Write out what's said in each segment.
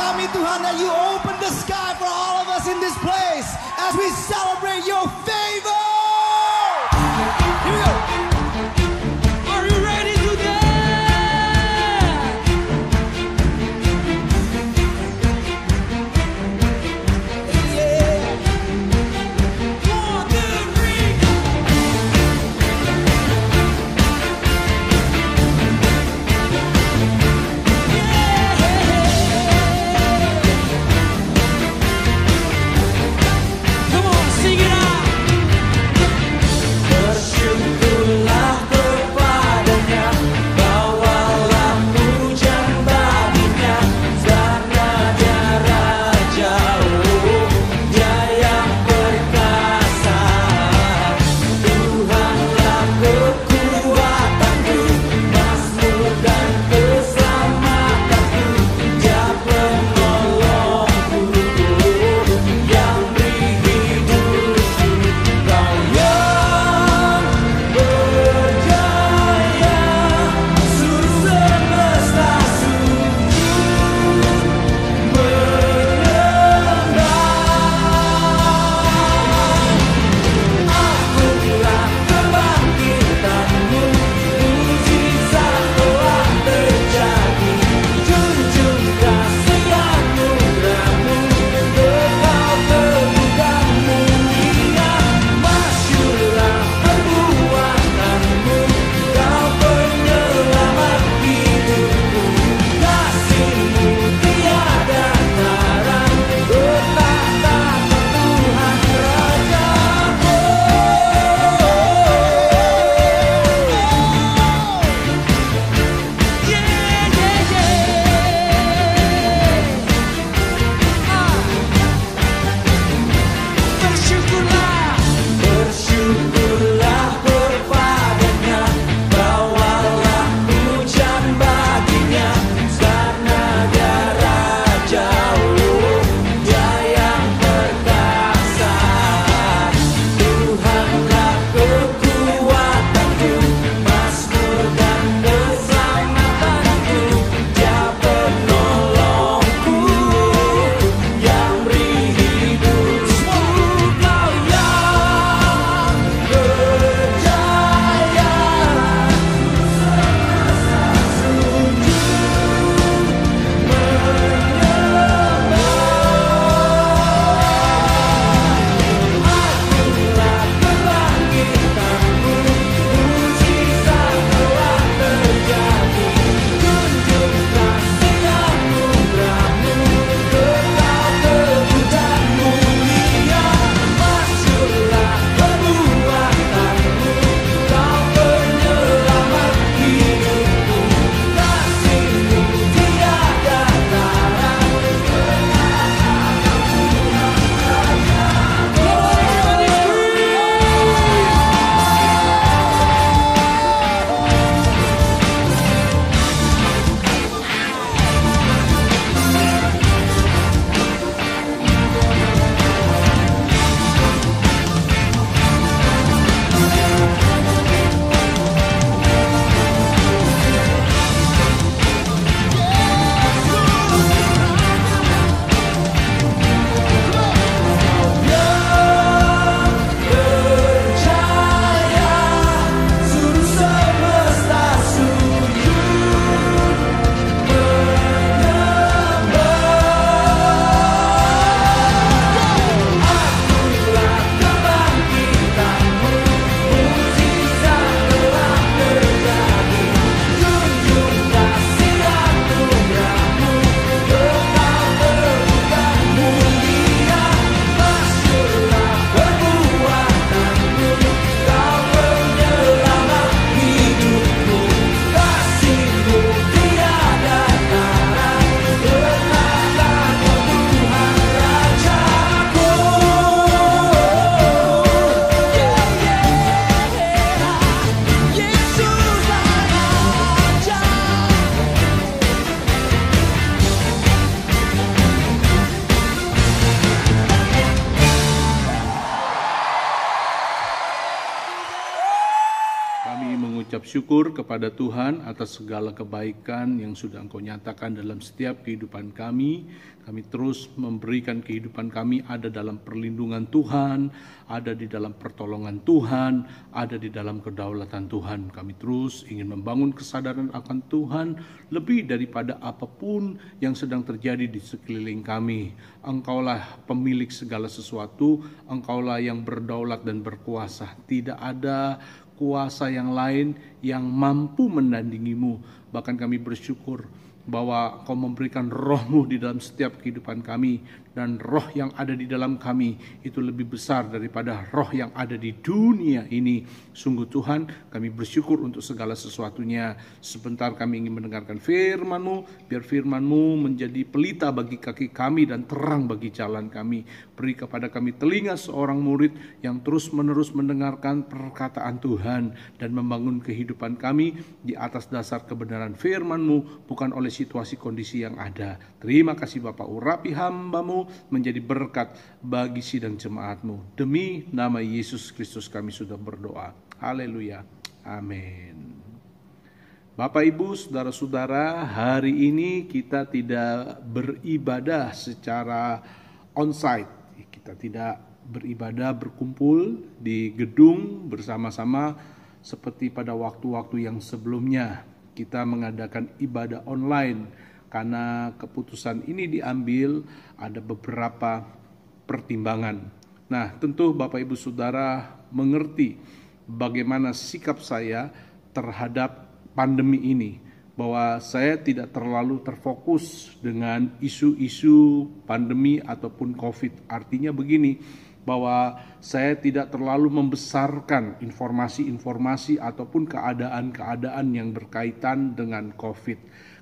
kami Tuhan, that you open the sky for all of us in this place as we celebrate your favor. Here we go. Are you ready to dance? Yeah. 1, 2, 3. Come on, sing it out. mengucap syukur kepada Tuhan atas segala kebaikan yang sudah Engkau nyatakan dalam setiap kehidupan kami. Kami terus memberikan kehidupan kami ada dalam perlindungan Tuhan, ada di dalam pertolongan Tuhan, ada di dalam kedaulatan Tuhan. Kami terus ingin membangun kesadaran akan Tuhan lebih daripada apapun yang sedang terjadi di sekeliling kami. Engkaulah pemilik segala sesuatu, Engkaulah yang berdaulat dan berkuasa. Tidak ada kuasa yang lain yang mampu menandingimu. Bahkan kami bersyukur bahwa Kau memberikan roh-Mu di dalam setiap kehidupan kami, dan roh yang ada di dalam kami itu lebih besar daripada roh yang ada di dunia ini. Sungguh Tuhan, kami bersyukur untuk segala sesuatunya. Sebentar kami ingin mendengarkan firman-Mu, biar firman-Mu menjadi pelita bagi kaki kami dan terang bagi jalan kami. Beri kepada kami telinga seorang murid yang terus-menerus mendengarkan perkataan Tuhan dan membangun kehidupan kami di atas dasar kebenaran firman-Mu, bukan oleh situasi kondisi yang ada. Terima kasih Bapa, urapi hamba-Mu menjadi berkat bagi sidang jemaat-Mu. Demi nama Yesus Kristus kami sudah berdoa. Haleluya. Amin. Bapak, Ibu, saudara-saudara, hari ini kita tidak beribadah secara onsite. Kita tidak beribadah berkumpul di gedung bersama-sama seperti pada waktu-waktu yang sebelumnya. Kita mengadakan ibadah online karena keputusan ini diambil ada beberapa pertimbangan. Nah, tentu Bapak Ibu Saudara mengerti bagaimana sikap saya terhadap pandemi ini, bahwa saya tidak terlalu terfokus dengan isu-isu pandemi ataupun COVID. Artinya begini, bahwa saya tidak terlalu membesarkan informasi-informasi ataupun keadaan-keadaan yang berkaitan dengan COVID.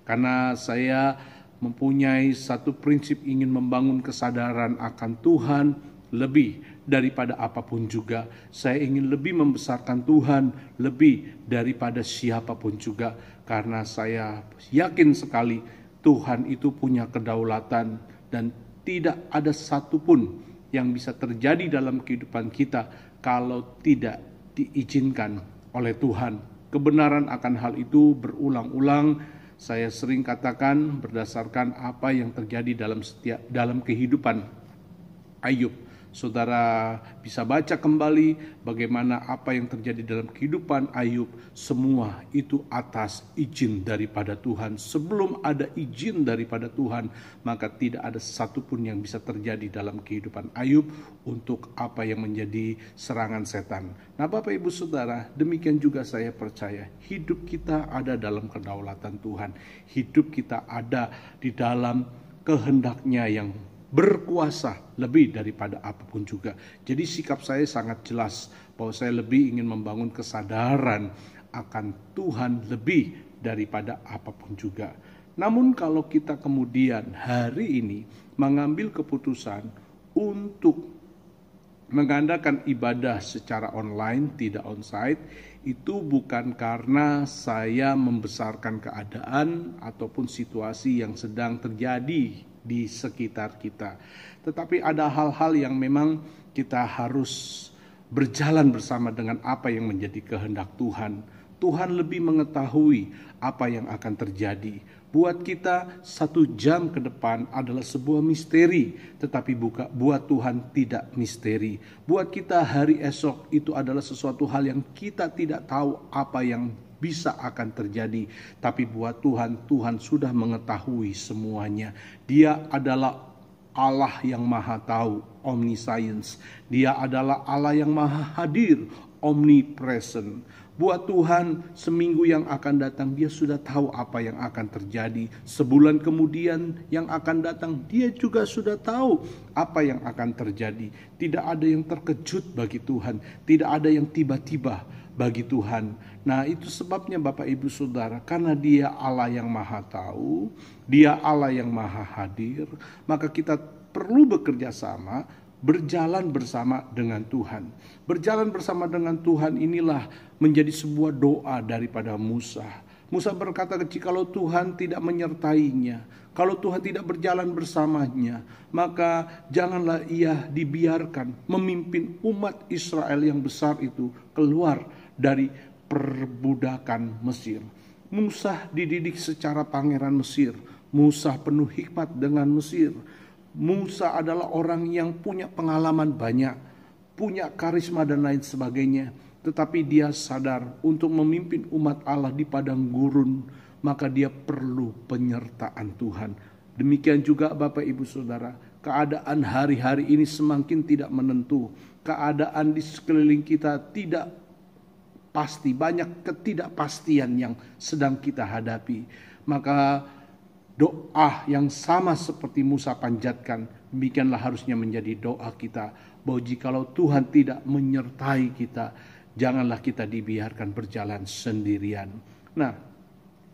Karena saya mempunyai satu prinsip ingin membangun kesadaran akan Tuhan lebih daripada apapun juga. Saya ingin lebih membesarkan Tuhan lebih daripada siapapun juga. Karena saya yakin sekali Tuhan itu punya kedaulatan dan tidak ada satupun yang bisa terjadi dalam kehidupan kita kalau tidak diizinkan oleh Tuhan. Kebenaran akan hal itu berulang-ulang saya sering katakan berdasarkan apa yang terjadi dalam kehidupan Ayub. Saudara bisa baca kembali bagaimana apa yang terjadi dalam kehidupan Ayub. Semua itu atas izin daripada Tuhan. Sebelum ada izin daripada Tuhan, maka tidak ada satupun yang bisa terjadi dalam kehidupan Ayub untuk apa yang menjadi serangan setan. Nah Bapak Ibu Saudara, demikian juga saya percaya hidup kita ada dalam kedaulatan Tuhan. Hidup kita ada di dalam kehendaknya yang berkuasa lebih daripada apapun juga. Jadi sikap saya sangat jelas bahwa saya lebih ingin membangun kesadaran akan Tuhan lebih daripada apapun juga. Namun kalau kita kemudian hari ini mengambil keputusan untuk mengadakan ibadah secara online, tidak onsite, itu bukan karena saya membesarkan keadaan ataupun situasi yang sedang terjadi di sekitar kita. Tetapi ada hal-hal yang memang kita harus berjalan bersama dengan apa yang menjadi kehendak Tuhan. Tuhan lebih mengetahui apa yang akan terjadi. Buat kita 1 jam ke depan adalah sebuah misteri, tetapi buat Tuhan tidak misteri. Buat kita hari esok itu adalah sesuatu hal yang kita tidak tahu apa yang bisa akan terjadi, tapi buat Tuhan, Tuhan sudah mengetahui semuanya. Dia adalah Allah yang maha tahu, omniscience. Dia adalah Allah yang maha hadir, omnipresent. Buat Tuhan, seminggu yang akan datang dia sudah tahu apa yang akan terjadi. Sebulan kemudian yang akan datang dia juga sudah tahu apa yang akan terjadi. Tidak ada yang terkejut bagi Tuhan, tidak ada yang tiba-tiba bagi Tuhan. Nah itu sebabnya Bapak Ibu Saudara, karena dia Allah yang maha tahu, dia Allah yang maha hadir, maka kita perlu bekerja sama, berjalan bersama dengan Tuhan. Berjalan bersama dengan Tuhan inilah menjadi sebuah doa daripada Musa. Musa berkata, jikalau Tuhan tidak menyertainya, kalau Tuhan tidak berjalan bersamanya, maka janganlah ia dibiarkan memimpin umat Israel yang besar itu keluar dari perbudakan Mesir. Musa dididik secara pangeran Mesir. Musa penuh hikmat dengan Mesir. Musa adalah orang yang punya pengalaman banyak, punya karisma dan lain sebagainya. Tetapi dia sadar untuk memimpin umat Allah di padang gurun, maka dia perlu penyertaan Tuhan. Demikian juga Bapak Ibu Saudara, keadaan hari-hari ini semakin tidak menentu. Keadaan di sekeliling kita tidak pasti, banyak ketidakpastian yang sedang kita hadapi. Maka doa yang sama seperti Musa panjatkan, demikianlah harusnya menjadi doa kita. Bahwa jikalau Tuhan tidak menyertai kita, janganlah kita dibiarkan berjalan sendirian. Nah,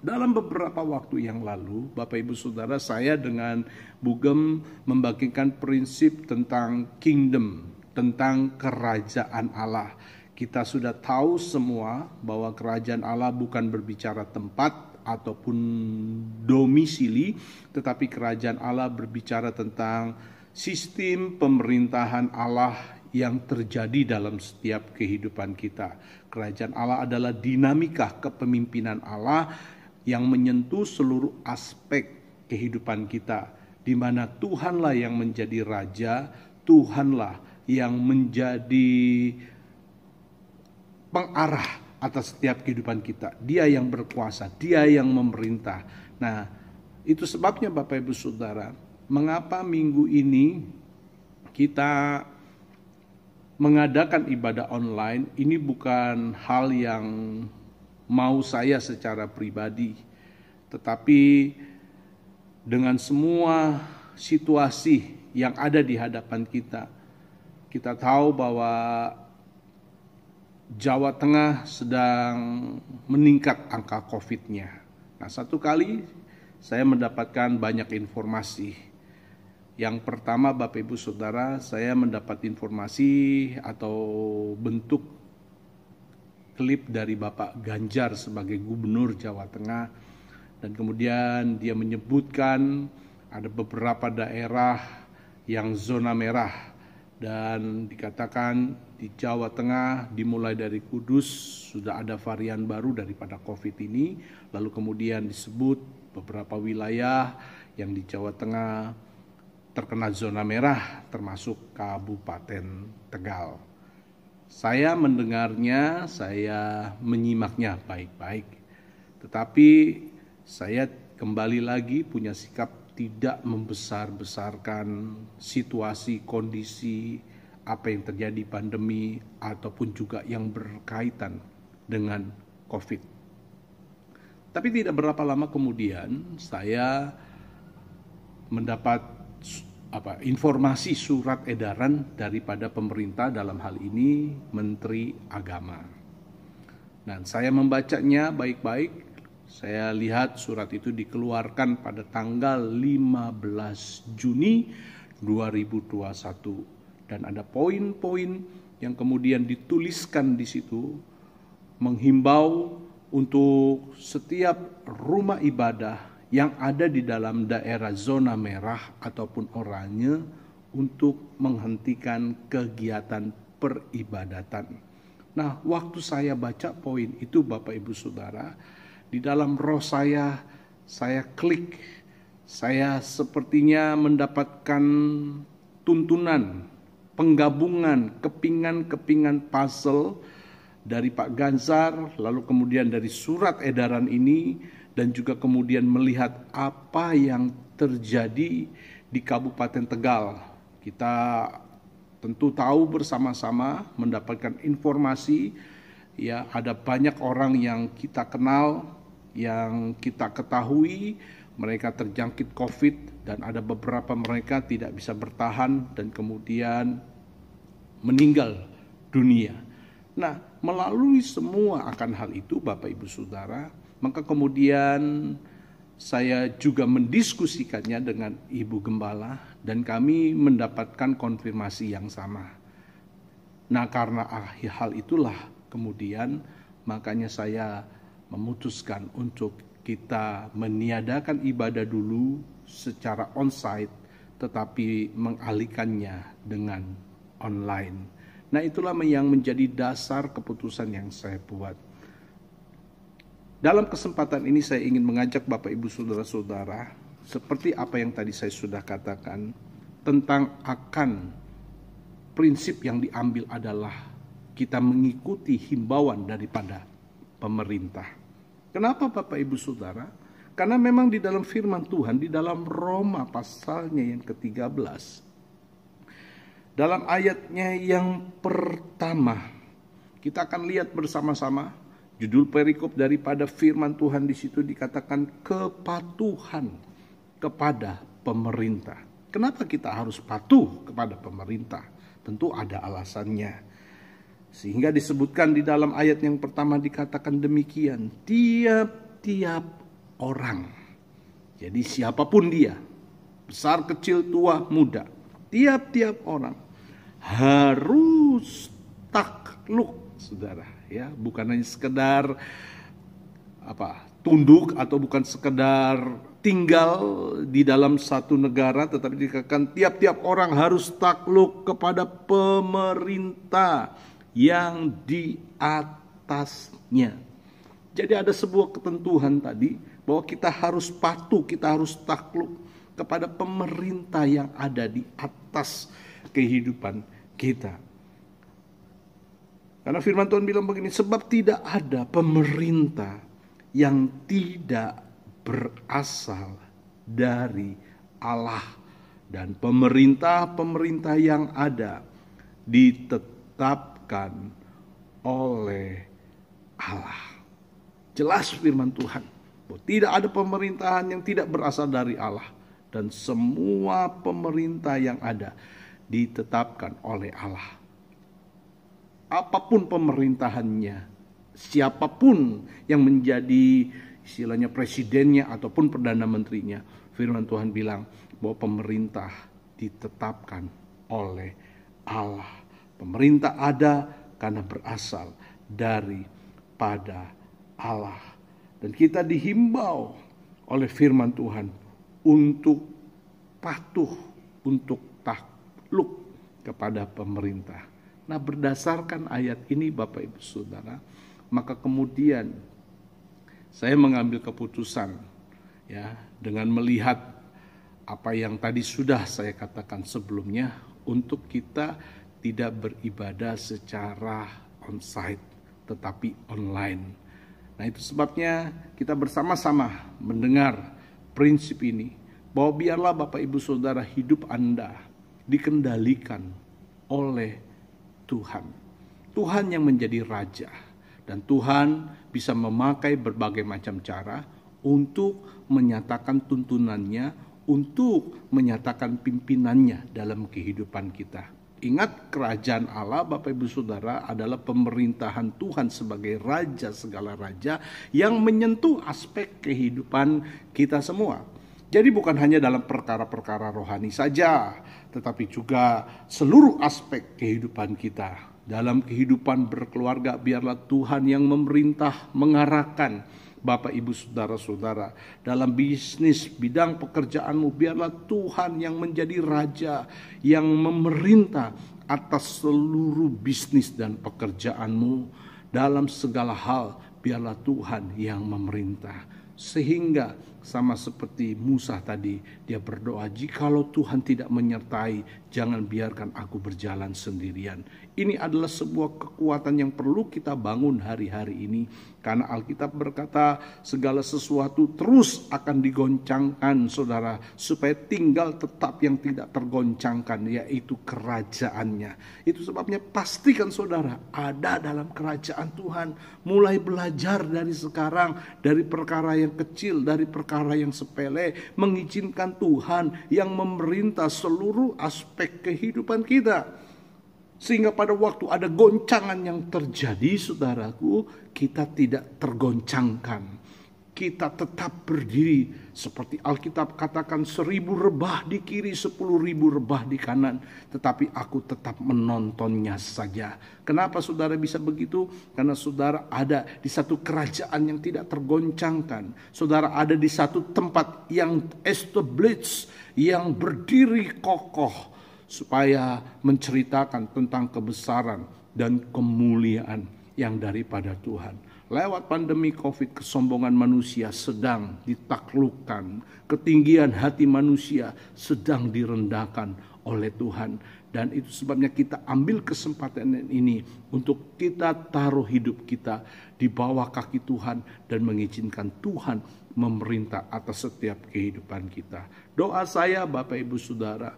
dalam beberapa waktu yang lalu, Bapak Ibu Saudara, saya dengan Bugem membagikan prinsip tentang kingdom, tentang kerajaan Allah. Kita sudah tahu semua bahwa kerajaan Allah bukan berbicara tempat ataupun domisili, tetapi kerajaan Allah berbicara tentang sistem pemerintahan Allah yang terjadi dalam setiap kehidupan kita. Kerajaan Allah adalah dinamika kepemimpinan Allah yang menyentuh seluruh aspek kehidupan kita, di mana Tuhanlah yang menjadi raja, Tuhanlah yang menjadi pengarah atas setiap kehidupan kita. Dia yang berkuasa, dia yang memerintah. Nah, itu sebabnya Bapak Ibu Saudara, mengapa minggu ini kita mengadakan ibadah online. Ini bukan hal yang mau saya secara pribadi, tetapi dengan semua situasi yang ada di hadapan kita, kita tahu bahwa Jawa Tengah sedang meningkat angka COVID-nya. Nah, satu kali saya mendapatkan banyak informasi. Yang pertama, Bapak Ibu Saudara, saya mendapat informasi atau bentuk klip dari Bapak Ganjar sebagai Gubernur Jawa Tengah, dan kemudian dia menyebutkan ada beberapa daerah yang zona merah, dan dikatakan di Jawa Tengah dimulai dari Kudus sudah ada varian baru daripada COVID ini, lalu kemudian disebut beberapa wilayah yang di Jawa Tengah terkena zona merah termasuk Kabupaten Tegal. Saya mendengarnya, saya menyimaknya baik-baik. Tetapi saya kembali lagi punya sikap tidak membesar-besarkan situasi, kondisi, apa yang terjadi pandemi, ataupun juga yang berkaitan dengan COVID. Tapi tidak berapa lama kemudian saya mendapat informasi surat edaran daripada pemerintah, dalam hal ini Menteri Agama. Dan saya membacanya baik-baik. Saya lihat surat itu dikeluarkan pada tanggal 15 Juni 2021. Dan ada poin-poin yang kemudian dituliskan di situ, menghimbau untuk setiap rumah ibadah yang ada di dalam daerah zona merah ataupun oranye untuk menghentikan kegiatan peribadatan. Nah, waktu saya baca poin itu Bapak Ibu Saudara, di dalam roh saya klik, saya sepertinya mendapatkan tuntunan, penggabungan, kepingan-kepingan puzzle dari Pak Ganjar, lalu kemudian dari surat edaran ini, dan juga kemudian melihat apa yang terjadi di Kabupaten Tegal. Kita tentu tahu bersama-sama, mendapatkan informasi, ya ada banyak orang yang kita kenal, yang kita ketahui, mereka terjangkit COVID, dan ada beberapa mereka tidak bisa bertahan dan kemudian meninggal dunia. Nah, melalui semua akan hal itu Bapak Ibu Saudara, maka kemudian saya juga mendiskusikannya dengan Ibu Gembala dan kami mendapatkan konfirmasi yang sama. Nah, karena hal itulah kemudian makanya saya memutuskan untuk kita meniadakan ibadah dulu secara onsite tetapi mengalihkannya dengan online. Nah, itulah yang menjadi dasar keputusan yang saya buat. Dalam kesempatan ini saya ingin mengajak Bapak Ibu Saudara-saudara, seperti apa yang tadi saya sudah katakan, tentang akan prinsip yang diambil adalah kita mengikuti himbauan daripada pemerintah. Kenapa Bapak Ibu Saudara? Karena memang di dalam firman Tuhan, di dalam Roma pasalnya yang ke-13, dalam ayatnya yang pertama, kita akan lihat bersama-sama judul perikop daripada firman Tuhan di situ dikatakan kepatuhan kepada pemerintah. Kenapa kita harus patuh kepada pemerintah? Tentu ada alasannya. Sehingga disebutkan di dalam ayat yang pertama dikatakan demikian, tiap-tiap orang. Jadi siapapun dia, besar, kecil, tua, muda, tiap-tiap orang harus takluk, saudara, ya, bukan hanya sekedar tunduk atau bukan sekedar tinggal di dalam satu negara, tetapi dikatakan tiap-tiap orang harus takluk kepada pemerintah yang di atasnya. Jadi ada sebuah ketentuan tadi bahwa kita harus patuh, kita harus takluk kepada pemerintah yang ada di atas kehidupan kita. Karena firman Tuhan bilang begini, sebab tidak ada pemerintah yang tidak berasal dari Allah. Dan pemerintah-pemerintah yang ada ditetapkan oleh Allah. Jelas firman Tuhan, bahwa tidak ada pemerintahan yang tidak berasal dari Allah. Dan semua pemerintah yang ada ditetapkan oleh Allah. Apapun pemerintahannya, siapapun yang menjadi istilahnya presidennya ataupun perdana menterinya, firman Tuhan bilang bahwa pemerintah ditetapkan oleh Allah. Pemerintah ada karena berasal daripada Allah. Dan kita dihimbau oleh firman Tuhan untuk patuh, untuk takluk kepada pemerintah. Nah, berdasarkan ayat ini Bapak Ibu Saudara, maka kemudian saya mengambil keputusan ya, dengan melihat apa yang tadi sudah saya katakan sebelumnya, untuk kita tidak beribadah secara onsite tetapi online. Nah, itu sebabnya kita bersama-sama mendengar prinsip ini, bahwa biarlah Bapak Ibu Saudara hidup Anda dikendalikan oleh Tuhan. Tuhan yang menjadi raja, dan Tuhan bisa memakai berbagai macam cara untuk menyatakan tuntunannya, untuk menyatakan pimpinannya dalam kehidupan kita. Ingat, kerajaan Allah Bapak Ibu Saudara adalah pemerintahan Tuhan sebagai raja segala raja yang menyentuh aspek kehidupan kita semua. Jadi bukan hanya dalam perkara-perkara rohani saja, tetapi juga seluruh aspek kehidupan kita. Dalam kehidupan berkeluarga, biarlah Tuhan yang memerintah, mengarahkan Bapak Ibu Saudara-saudara. Dalam bisnis, bidang pekerjaanmu, biarlah Tuhan yang menjadi raja, yang memerintah atas seluruh bisnis dan pekerjaanmu. Dalam segala hal, biarlah Tuhan yang memerintah. Sehingga sama seperti Musa tadi, dia berdoa, jikalau Tuhan tidak menyertai, jangan biarkan aku berjalan sendirian. Ini adalah sebuah kekuatan yang perlu kita bangun hari-hari ini. Karena Alkitab berkata segala sesuatu terus akan digoncangkan, saudara, supaya tinggal tetap yang tidak tergoncangkan, yaitu kerajaannya. Itu sebabnya pastikan saudara ada dalam kerajaan Tuhan. Mulai belajar dari sekarang, dari perkara yang kecil, dari perkara yang sepele, mengizinkan Tuhan yang memerintah seluruh aspek kehidupan kita. Sehingga pada waktu ada goncangan yang terjadi, saudaraku, kita tidak tergoncangkan. Kita tetap berdiri seperti Alkitab katakan, 1000 rebah di kiri, 10.000 rebah di kanan, tetapi aku tetap menontonnya saja. Kenapa saudara bisa begitu? Karena saudara ada di satu kerajaan yang tidak tergoncangkan. Saudara ada di satu tempat yang established, yang berdiri kokoh, supaya menceritakan tentang kebesaran dan kemuliaan yang daripada Tuhan. Lewat pandemi COVID, kesombongan manusia sedang ditaklukkan. Ketinggian hati manusia sedang direndahkan oleh Tuhan. Dan itu sebabnya kita ambil kesempatan ini untuk kita taruh hidup kita di bawah kaki Tuhan dan mengizinkan Tuhan memerintah atas setiap kehidupan kita. Doa saya Bapak Ibu Saudara,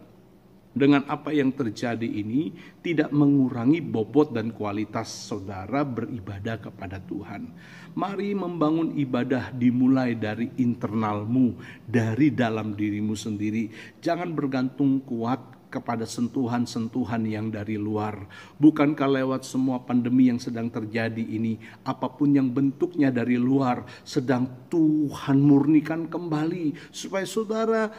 dengan apa yang terjadi ini tidak mengurangi bobot dan kualitas saudara beribadah kepada Tuhan. Mari membangun ibadah dimulai dari internalmu, dari dalam dirimu sendiri. Jangan bergantung kuat kepada sentuhan-sentuhan yang dari luar. Bukankah lewat semua pandemi yang sedang terjadi ini, apapun yang bentuknya dari luar, sedang Tuhan murnikan kembali, supaya saudara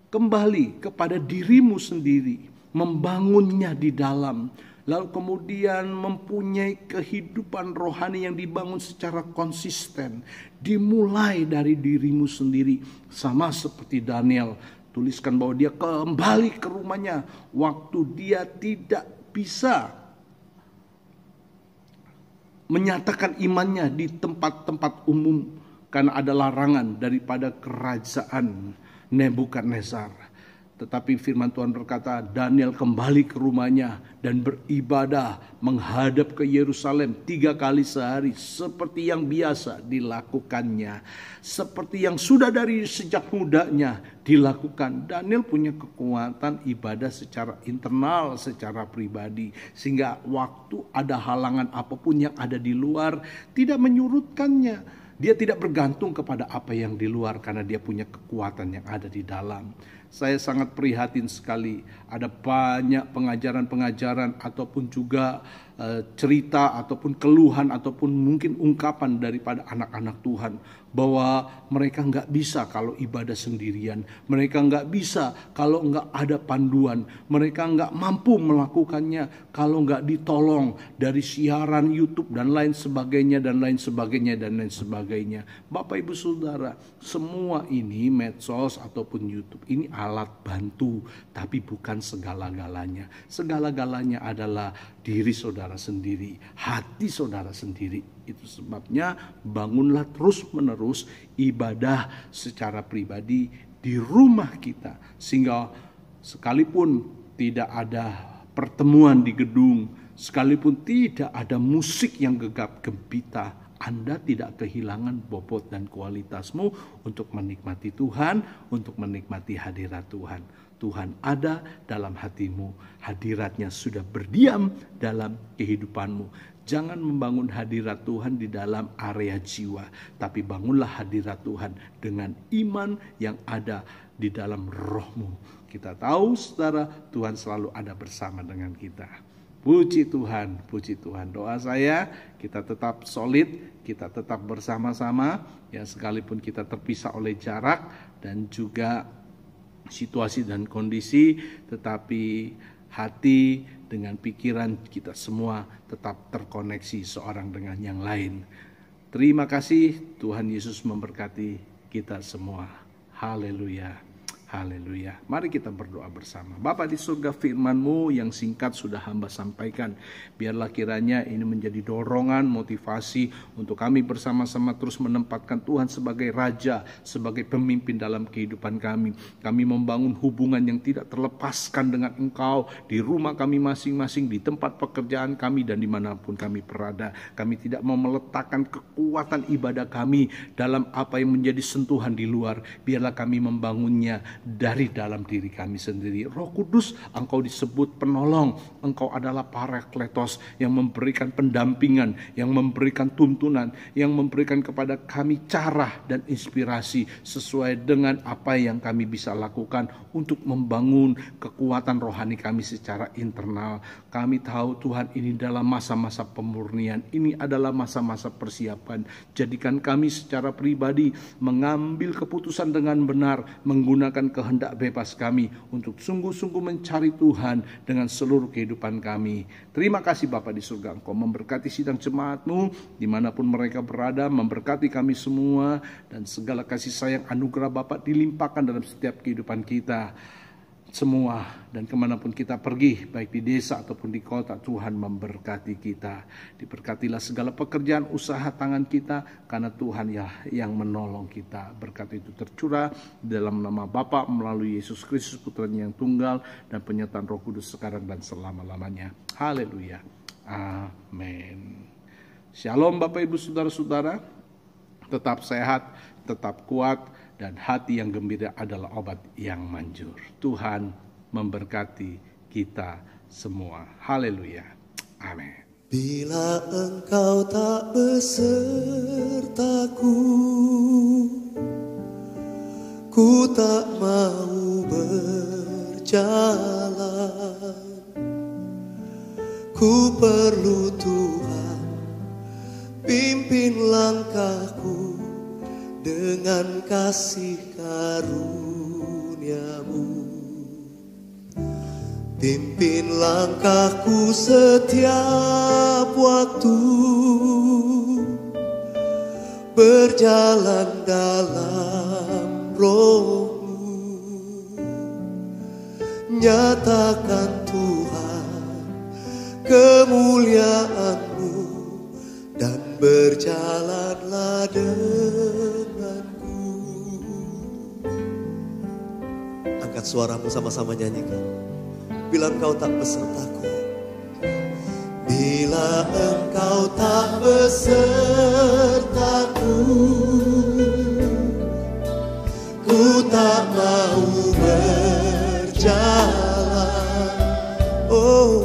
kembali kepada dirimu sendiri, membangunnya di dalam, lalu kemudian mempunyai kehidupan rohani yang dibangun secara konsisten, dimulai dari dirimu sendiri. Sama seperti Daniel, tuliskan bahwa dia kembali ke rumahnya waktu dia tidak bisa menyatakan imannya di tempat-tempat umum karena ada larangan daripada kerajaan Nebukadnezar. Tetapi firman Tuhan berkata, Daniel kembali ke rumahnya dan beribadah menghadap ke Yerusalem 3 kali sehari seperti yang biasa dilakukannya, seperti yang sudah dari sejak mudanya dilakukan. Daniel punya kekuatan ibadah secara internal, secara pribadi, sehingga waktu ada halangan apapun yang ada di luar tidak menyurutkannya. Dia tidak bergantung kepada apa yang di luar karena dia punya kekuatan yang ada di dalam. Saya sangat prihatin sekali, ada banyak pengajaran-pengajaran ataupun juga cerita ataupun keluhan ataupun mungkin ungkapan daripada anak-anak Tuhan bahwa mereka nggak bisa kalau ibadah sendirian, mereka nggak bisa kalau nggak ada panduan, mereka nggak mampu melakukannya kalau nggak ditolong dari siaran YouTube dan lain sebagainya dan lain sebagainya dan lain sebagainya. Bapak Ibu Saudara, semua ini medsos ataupun YouTube ini alat bantu, tapi bukan segala-galanya. Segala-galanya adalah diri saudara sendiri, hati saudara sendiri. Itu sebabnya bangunlah terus-menerus ibadah secara pribadi di rumah kita, sehingga sekalipun tidak ada pertemuan di gedung, sekalipun tidak ada musik yang gegap gempita, Anda tidak kehilangan bobot dan kualitasmu untuk menikmati Tuhan, untuk menikmati hadirat Tuhan. Tuhan ada dalam hatimu, hadiratnya sudah berdiam dalam kehidupanmu. Jangan membangun hadirat Tuhan di dalam area jiwa, tapi bangunlah hadirat Tuhan dengan iman yang ada di dalam rohmu. Kita tahu saudara, Tuhan selalu ada bersama dengan kita. Puji Tuhan, puji Tuhan. Doa saya kita tetap solid, kita tetap bersama-sama, ya sekalipun kita terpisah oleh jarak dan juga situasi dan kondisi, tetapi hati dengan pikiran kita semua tetap terkoneksi seorang dengan yang lain. Terima kasih, Tuhan Yesus memberkati kita semua. Haleluya. Haleluya. Mari kita berdoa bersama. Bapa di surga, firman-Mu yang singkat sudah hamba sampaikan. Biarlah kiranya ini menjadi dorongan, motivasi untuk kami bersama-sama terus menempatkan Tuhan sebagai Raja, sebagai pemimpin dalam kehidupan kami. Kami membangun hubungan yang tidak terlepaskan dengan Engkau di rumah kami masing-masing, di tempat pekerjaan kami dan dimanapun kami berada. Kami tidak mau meletakkan kekuatan ibadah kami dalam apa yang menjadi sentuhan di luar. Biarlah kami membangunnya dari dalam diri kami sendiri. Roh Kudus, Engkau disebut penolong. Engkau adalah Parakletos yang memberikan pendampingan, yang memberikan tuntunan, yang memberikan kepada kami cara dan inspirasi sesuai dengan apa yang kami bisa lakukan untuk membangun kekuatan rohani kami secara internal. Kami tahu Tuhan, ini adalah masa-masa pemurnian, ini adalah masa-masa persiapan. Jadikan kami secara pribadi mengambil keputusan dengan benar, menggunakan kehendak bebas kami untuk sungguh-sungguh mencari Tuhan dengan seluruh kehidupan kami. Terima kasih Bapa di surga, Engkau memberkati sidang jemaat-Mu dimanapun mereka berada, memberkati kami semua, dan segala kasih sayang anugerah Bapa dilimpahkan dalam setiap kehidupan kita. semua dan kemanapun kita pergi, baik di desa ataupun di kota, Tuhan memberkati kita. Diberkatilah segala pekerjaan usaha tangan kita, karena Tuhan yang menolong kita. Berkat itu tercurah dalam nama Bapa melalui Yesus Kristus Putranya yang tunggal, dan penyertaan Roh Kudus sekarang dan selama-lamanya. Haleluya. Amin. Shalom Bapak Ibu Saudara-saudara. Tetap sehat, tetap kuat, dan hati yang gembira adalah obat yang manjur. Tuhan memberkati kita semua. Haleluya. Amin. Bila engkau tak besertaku, ku tak mau berjalan. Ku perlu Tuhan, pimpin langkahku dengan kasih karunia-Mu. Pimpin langkahku setiap waktu, berjalan dalam Roh-Mu. Nyatakan Tuhan kemuliaan-Mu, dan berjalanlah denganku. Angkat suaramu, sama-sama nyanyikan. Bila engkau tak besertaku, bila engkau tak besertaku, ku tak mau berjalan. Oh,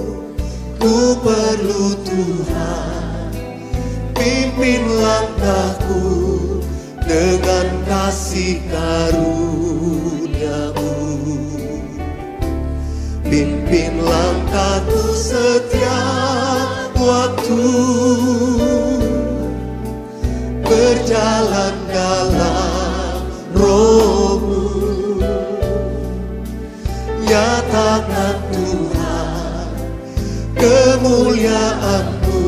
ku perlu Tuhan, pimpin langkahku dengan kasih karunia-Mu. Pimpin langkahku setiap waktu, berjalan dalam Roh-Mu. Nyatakan Tuhan kemuliaan-Mu,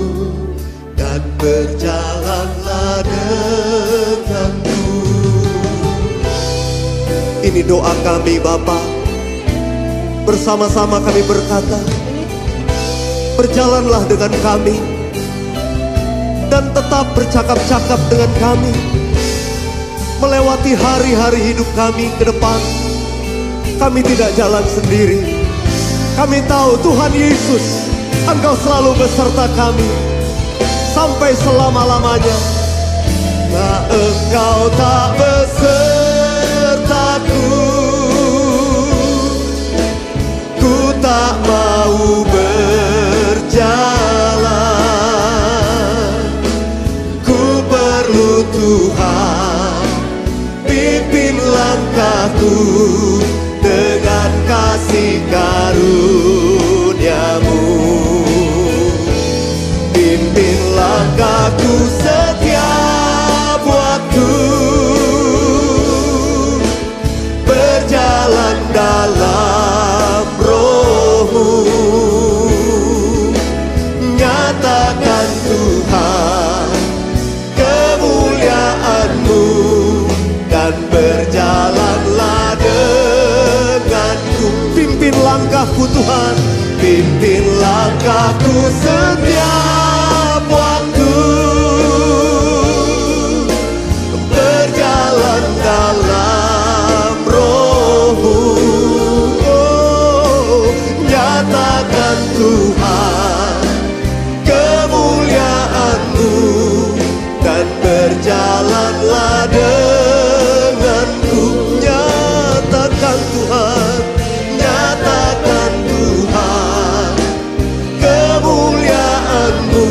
dan berjalanlah denganku. Ini doa kami Bapa. Bersama-sama kami berkata, berjalanlah dengan kami, dan tetap bercakap-cakap dengan kami, melewati hari-hari hidup kami ke depan. Kami tidak jalan sendiri. Kami tahu Tuhan Yesus, Engkau selalu beserta kami sampai selama-lamanya. Nah, Engkau tak besertaku, ku tak mau berjalan. Ku perlu Tuhan, pimpin langkahku dengan kasih karunia-Mu. Pimpin langkahku setiap waktu, berjalan dalam Roh-Mu. Nyatakan Tuhan kemuliaan-Mu, dan berjalanlah denganku. Pimpin langkahku Tuhan, pimpin langkahku setiap waktu, berjalan dalam Roh-Mu. Oh, nyatakan Tuhan kemuliaan-Mu, dan berjalanlah denganku. Nyatakan Tuhan, nyatakan Tuhan kemuliaan-Mu,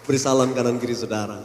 Beri salam kanan kiri saudara.